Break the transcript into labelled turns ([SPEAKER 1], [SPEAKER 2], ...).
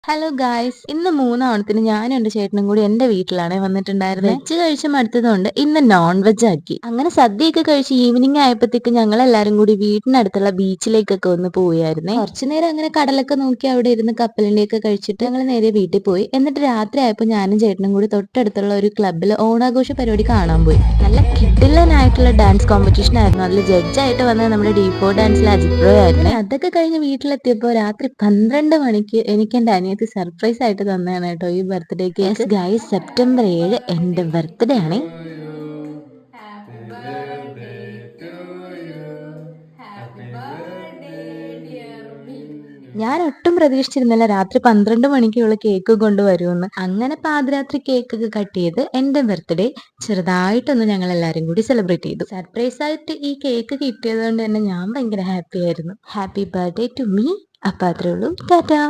[SPEAKER 1] Hello guys, ഇന്ന് 3 ഓണത്തിന് ഞാനും എന്റെ ചേട്ടനും കൂടി എന്റെ വീട്ടിലാണ് വന്നിട്ടുണ്ടായിരുന്നത്. വെജ് കഴിച്ച് മടുത്തതുകൊണ്ട് ഇന്ന് നോൺ വെജ് ആക്കി. അങ്ങനെ സദ്യയൊക്കെ കഴിച്ച് ഈവനിങ് ആയപ്പോഴത്തേക്ക് ഞങ്ങൾ എല്ലാരും കൂടി വീടിനടുത്തുള്ള ബീച്ചിലേക്കൊക്കെ ഒന്ന് പോയായിരുന്നേ. കുറച്ചു നേരം അങ്ങനെ കടലൊക്കെ നോക്കി അവിടെ ഇരുന്ന് കപ്പലണ്ടിയൊക്കെ കഴിച്ചിട്ട് ഞങ്ങൾ നേരെ വീട്ടിൽ പോയി. എന്നിട്ട് രാത്രി ആയപ്പോൾ ഞാനും ചേട്ടനും കൂടി തൊട്ടടുത്തുള്ള ഒരു ക്ലബ്ബിൽ ഓണാഘോഷ പരിപാടി കാണാൻ പോയി. നല്ല കിഡിലനായിട്ടുള്ള ഡാൻസ് കോമ്പറ്റീഷൻ ആയിരുന്നു. അതിൽ ജഡ്ജായിട്ട് വന്നത് നമ്മുടെ ഡീപോ ഡാൻസിലെ അജിത് ബ്രോ ആയിരുന്നു. അതൊക്കെ കഴിഞ്ഞ് വീട്ടിലെത്തിയപ്പോൾ രാത്രി 12 മണിക്ക് എനിക്ക് എന്റെ അനിയത്തി സർപ്രൈസ് ആയിട്ട് തന്നെയാണ് കേട്ടോ ഈ ബർത്ത്ഡേ കേക്ക്. ഗൈസ്, സെപ്റ്റംബർ 7 എന്റെ ബർത്ത്ഡേ ആണ്. ഞാൻ ഒട്ടും പ്രതീക്ഷിച്ചിരുന്നില്ല രാത്രി 12 മണിക്കുള്ള കേക്ക് കൊണ്ടുവരുമെന്ന്. അങ്ങനെ പാതിരാത്രി കേക്കൊക്കെ കട്ട് ചെയ്ത് എന്റെ ബർത്ത്ഡേ ചെറുതായിട്ടൊന്ന് ഞങ്ങൾ എല്ലാരും കൂടി സെലിബ്രേറ്റ് ചെയ്തു. സർപ്രൈസ് ആയിട്ട് ഈ കേക്ക് കിട്ടിയത് കൊണ്ട് തന്നെ ഞാൻ ഭയങ്കര ഹാപ്പി ആയിരുന്നു. Happy birthday to me. അപ്പൊ അത്രേ ഉള്ളൂ. ടാറ്റാ.